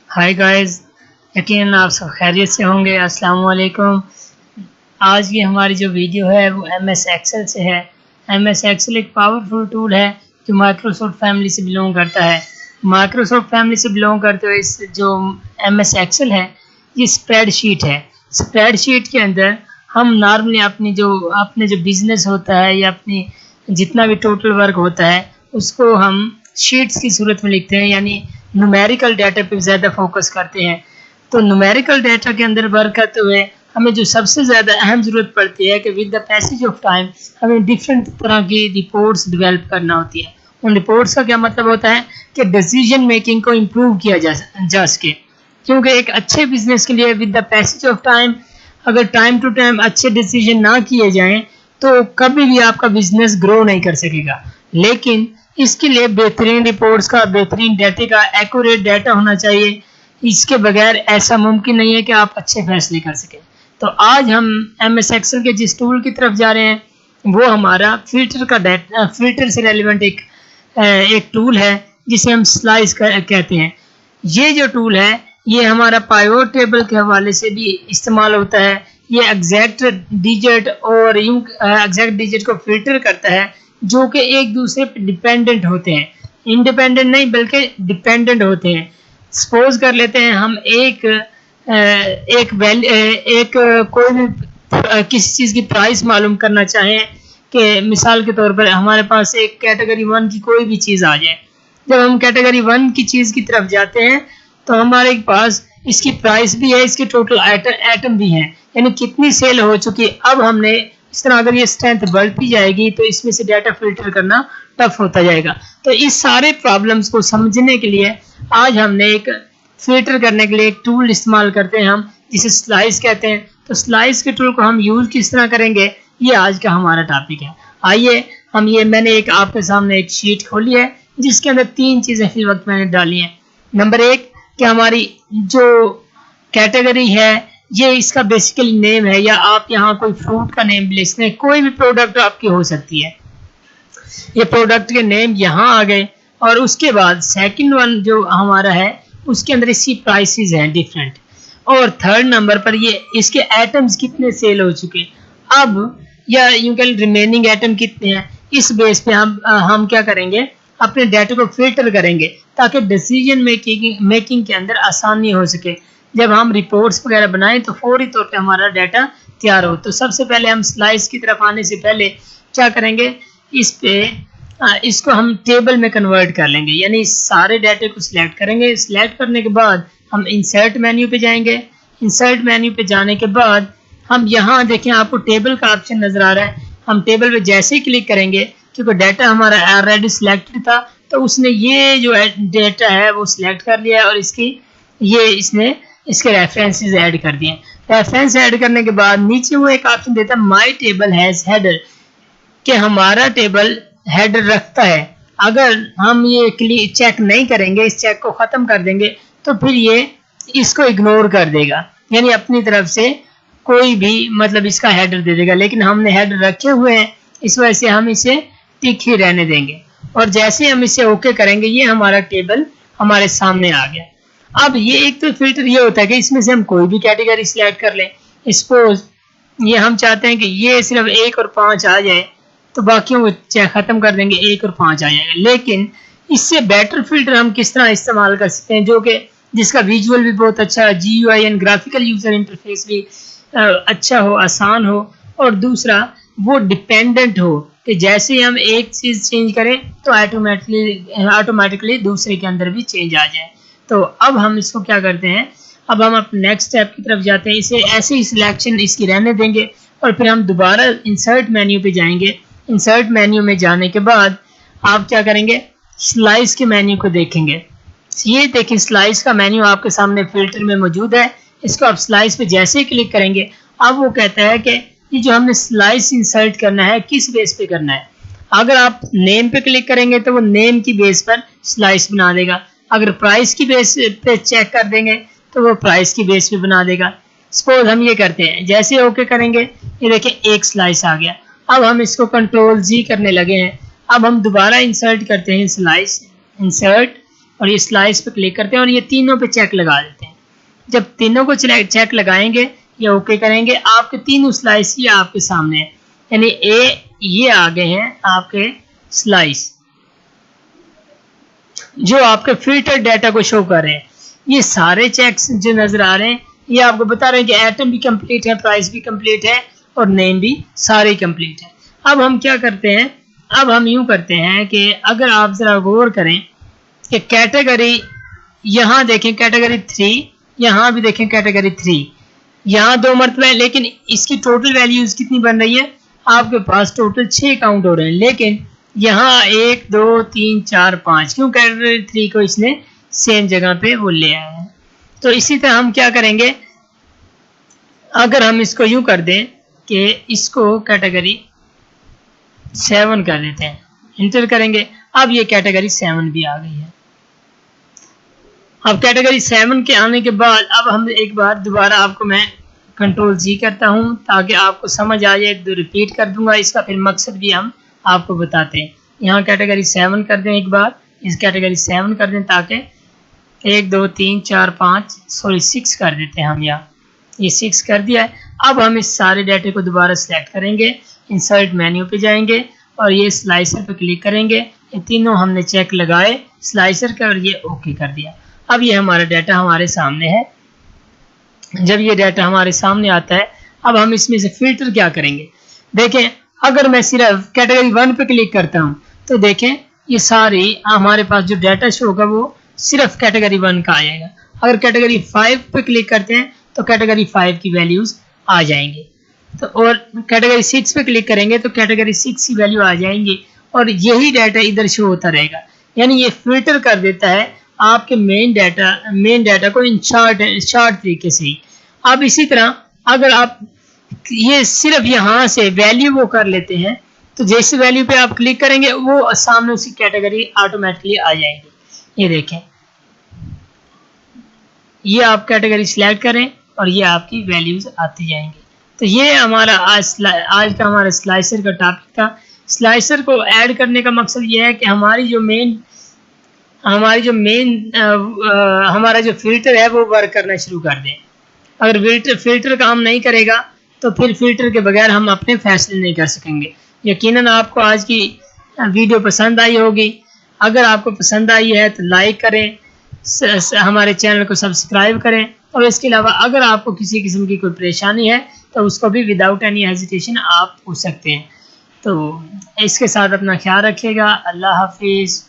Hi guys, यकीनन आप सब खैरियत से होंगे। अस्सलाम वालेकुम। आज की हमारी जो वीडियो है वो एमएस एक्सेल से है। एमएस एक्सेल एक पावरफुल टूल है जो माइक्रोसॉफ्ट फैमिली से बिलोंग करता है। माइक्रोसॉफ्ट फैमिली से बिलोंग करते हुए इस जो एमएस एक्सेल है ये स्प्रेडशीट है। स्प्रेडशीट के अंदर हम नॉर्मली अपने जो बिजनेस होता है या अपनी जितना भी टोटल वर्क होता है उसको हम शीट्स की सूरत में लिखते हैं, यानी न्यूमेरिकल डाटा पे ज़्यादा फोकस करते हैं। तो न्यूमेरिकल डाटा के अंदर वर्क करते हुए हमें जो सबसे ज़्यादा अहम ज़रूरत पड़ती है कि with the passage of time हमें डिफरेंट तरह की रिपोर्ट्स डेवलप करना होती है। उन रिपोर्ट्स का क्या मतलब होता है कि डिसीजन मेकिंग को इम्प्रूव किया जा सके, क्योंकि एक अच्छे बिजनेस के लिए with the passage of time अगर टाइम टू टाइम अच्छे डिसीजन ना किए जाएं तो कभी भी आपका बिजनेस ग्रो नहीं कर सकेगा। लेकिन इसके लिए बेहतरीन रिपोर्ट्स का, बेहतरीन डाटे का, एक्यूरेट डाटा होना चाहिए। इसके बगैर ऐसा मुमकिन नहीं है कि आप अच्छे फैसले कर सकें। तो आज हम एमएस एक्सेल के जिस टूल की तरफ जा रहे हैं वो हमारा फिल्टर से रेलिवेंट एक टूल है जिसे हम स्लाइस कहते हैं। ये जो टूल है ये हमारा पाइवोट टेबल के हवाले से भी इस्तेमाल होता है। ये एग्जैक्ट डिजिट को फिल्टर करता है जो कि एक दूसरे पर डिपेंडेंट होते हैं, इंडिपेंडेंट नहीं बल्कि डिपेंडेंट होते हैं। सपोज कर लेते हैं हम कोई भी किसी चीज़ की प्राइस मालूम करना चाहें कि मिसाल के तौर पर हमारे पास एक कैटेगरी 1 की कोई भी चीज़ आ जाए। जब हम कैटेगरी 1 की चीज़ की तरफ जाते हैं तो हमारे पास इसकी प्राइस भी है, इसके टोटल आइटम भी हैं, यानी कितनी सेल हो चुकी है। अब हमने इस तरह अगर ये स्ट्रेंथ बढ़ती जाएगी तो इसमें से डाटा फिल्टर करना टफ होता जाएगा। तो इस सारे प्रॉब्लम्स को समझने के लिए आज हमने एक फिल्टर करने के लिए एक टूल इस्तेमाल करते हैं हम, जिसे स्लाइस कहते हैं। तो स्लाइस के टूल को हम यूज़ किस तरह करेंगे ये आज का हमारा टॉपिक है। आइए मैंने एक आपके सामने एक शीट खोली है जिसके अंदर 3 चीज़ें फिल वक्त मैंने डाली हैं। नंबर 1 कि हमारी जो कैटेगरी है ये इसका बेसिकली नेम है, या आप यहाँ कोई फ्रूट का नेम ले सकते हैं, कोई भी प्रोडक्ट आपकी हो सकती है। ये प्रोडक्ट के नेम यहाँ आ गए और उसके बाद सेकंड वन जो हमारा है उसके अंदर इसकी प्राइसेस हैं डिफरेंट, और थर्ड नंबर पर ये इसके एटम्स कितने सेल हो चुके अब, या यूं कह रिमेनिंग एटम कितने हैं। इस बेस पे हम क्या करेंगे, अपने डाटा को फिल्टर करेंगे ताकि डिसीजन मेकिंग के अंदर आसानी हो सके। जब हम रिपोर्ट्स वगैरह बनाएं तो फौरी तौर पे हमारा डाटा तैयार हो। तो सबसे पहले हम स्लाइस की तरफ आने से पहले क्या करेंगे, इसको हम टेबल में कन्वर्ट कर लेंगे, यानी सारे डाटे को सिलेक्ट करेंगे। सिलेक्ट करने के बाद हम इंसर्ट मेन्यू पे जाएंगे। इंसर्ट मेन्यू पे जाने के बाद हम यहाँ देखें आपको टेबल का ऑप्शन नजर आ रहा है। हम टेबल पे जैसे ही क्लिक करेंगे, क्योंकि डाटा हमारा ऑलरेडी सिलेक्टेड था तो उसने ये जो डाटा है वो सिलेक्ट कर लिया और इसने इसके रेफरेंसेस ऐड कर दिए। रेफरेंस ऐड करने के बाद नीचे वो एक ऑप्शन देता है माई टेबल हैज हेडर, कि हमारा टेबल हेडर रखता है। अगर हम ये चेक नहीं करेंगे, इस चेक को ख़त्म कर देंगे तो फिर ये इसको इग्नोर कर देगा, यानी अपनी तरफ से कोई भी मतलब इसका हेडर दे देगा। लेकिन हमने हेडर रखे हुए हैं इस वजह से हम इसे टिक ही रहने देंगे, और जैसे हम इसे ओके करेंगे ये हमारा टेबल हमारे सामने आ गया। अब ये एक तो फिल्टर ये होता है कि इसमें से हम कोई भी कैटेगरी सिलेक्ट कर लें। सपोज ये हम चाहते हैं कि ये सिर्फ 1 और 5 आ जाए तो बाकियों को चेक खत्म कर देंगे, 1 और 5 आ जाएगा। लेकिन इससे बेटर फिल्टर हम किस तरह इस्तेमाल कर सकते हैं जो कि जिसका विजुअल भी बहुत अच्छा, GUI and graphical user interface भी अच्छा हो, आसान हो, और दूसरा वो डिपेंडेंट हो कि जैसे ही हम एक चीज़ चेंज करें तो ऑटोमेटिकली दूसरे के अंदर भी चेंज आ जाए। तो अब हम इसको क्या करते हैं, अब हम अपने नेक्स्ट स्टेप की तरफ जाते हैं। इसे ऐसे ही सिलेक्शन इसकी रहने देंगे और फिर हम दोबारा इंसर्ट मेन्यू पे जाएंगे। इंसर्ट मेन्यू में जाने के बाद आप क्या करेंगे, स्लाइस के मेन्यू को देखेंगे। ये देखिए स्लाइस का मेन्यू आपके सामने फिल्टर में मौजूद है। इसको आप स्लाइस पे जैसे ही क्लिक करेंगे अब वो कहता है कि ये जो हमने स्लाइस इंसर्ट करना है किस बेस पे करना है। अगर आप नेम पे क्लिक करेंगे तो वो नेम की बेस पर स्लाइस बना देगा। अगर प्राइस की बेस पे चेक कर देंगे तो वो प्राइस की बेस पे बना देगा। सपोज हम ये करते हैं, जैसे ओके करेंगे ये देखिए एक स्लाइस आ गया। अब हम इसको कंट्रोल जी करने लगे हैं। अब हम दोबारा इंसर्ट करते हैं स्लाइस, इंसर्ट, और ये स्लाइस पे क्लिक करते हैं और ये तीनों पे चेक लगा देते हैं। जब तीनों को चेक लगाएंगे या ओके करेंगे, आपके तीनों स्लाइस ये आपके सामने है, यानी ये आ गए हैं आपके स्लाइस जो आपके फिल्टर डाटा को शो कर रहे हैं। ये सारे चेक्स जो नजर आ रहे हैं ये आपको बता रहे हैं कि एटम भी कंप्लीट है, प्राइस भी कंप्लीट है और नेम भी सारे कंप्लीट है। अब हम क्या करते हैं, अब हम यूं करते हैं कि अगर आप जरा गौर करें कि कैटेगरी यहाँ देखें कैटेगरी 3, यहाँ भी देखें कैटेगरी 3, यहाँ 2 मरतबा है, लेकिन इसकी टोटल वैल्यूज कितनी बन रही है, आपके पास टोटल 6 काउंट हो रहे हैं, लेकिन यहाँ 1 2 3 4 5, क्यों कैटेगरी 3 को इसने सेम जगह पे वो ले आया है। तो इसी तरह हम क्या करेंगे, अगर हम इसको यूं कर दें कि इसको कैटेगरी 7 कर देते हैं, इंटर करेंगे, अब ये कैटेगरी 7 भी आ गई है। अब कैटेगरी 7 के आने के बाद अब हम एक बार दोबारा आपको मैं कंट्रोल जी करता हूं ताकि आपको समझ आ जाए, तो रिपीट कर दूंगा इसका फिर मकसद भी हम आपको बताते हैं। यहाँ कैटेगरी 7 कर दें, एक बार इस कैटेगरी 7 कर दें ताकि 1 2 3 4 5 सॉरी 6 कर देते हैं हम, यहाँ ये 6 कर दिया है। अब हम इस सारे डाटे को दोबारा सिलेक्ट करेंगे, इंसर्ट मेन्यू पे जाएंगे और ये स्लाइसर पे क्लिक करेंगे। ये तीनों हमने चेक लगाए स्लाइसर का और ये ओके कर दिया। अब ये हमारा डाटा हमारे सामने है। जब ये डाटा हमारे सामने आता है, अब हम इसमें से फिल्टर क्या करेंगे, देखें अगर मैं सिर्फ कैटेगरी 1 पे क्लिक करता हूँ तो देखें ये सारी हमारे पास जो डाटा शो होगा वो सिर्फ कैटेगरी 1 का आ जाएगा। अगर कैटेगरी 5 पे क्लिक करते हैं तो कैटेगरी 5 की वैल्यूज आ जाएंगी, तो और कैटेगरी 6 पे क्लिक करेंगे तो कैटेगरी 6 की वैल्यू आ जाएंगी और यही डाटा इधर शो होता रहेगा। यानी ये फिल्टर कर देता है आपके मेन डाटा को इन शार्ट तरीके से ही। अब इसी तरह अगर आप ये सिर्फ यहाँ से वैल्यू वो कर लेते हैं तो जैसे वैल्यू पे आप क्लिक करेंगे वो सामने उसी कैटेगरी ऑटोमेटिकली आ जाएगी। ये देखें, ये आप कैटेगरी सिलेक्ट करें और ये आपकी वैल्यूज आती जाएंगी। तो ये हमारा आज का हमारा स्लाइसर का टॉपिक था। स्लाइसर को ऐड करने का मकसद ये है कि हमारी जो हमारा जो फिल्टर है वो वर्क करना शुरू कर दें। अगर फिल्टर काम नहीं करेगा तो फिर फिल्टर के बगैर हम अपने फैसले नहीं कर सकेंगे। यकीनन आपको आज की वीडियो पसंद आई होगी। अगर आपको पसंद आई है तो लाइक करें, हमारे चैनल को सब्सक्राइब करें और इसके अलावा अगर आपको किसी किस्म की कोई परेशानी है तो उसको भी विदाउट एनी हेजिटेशन आप पूछ सकते हैं। तो इसके साथ अपना ख्याल रखिएगा। अल्लाह हाफिज़।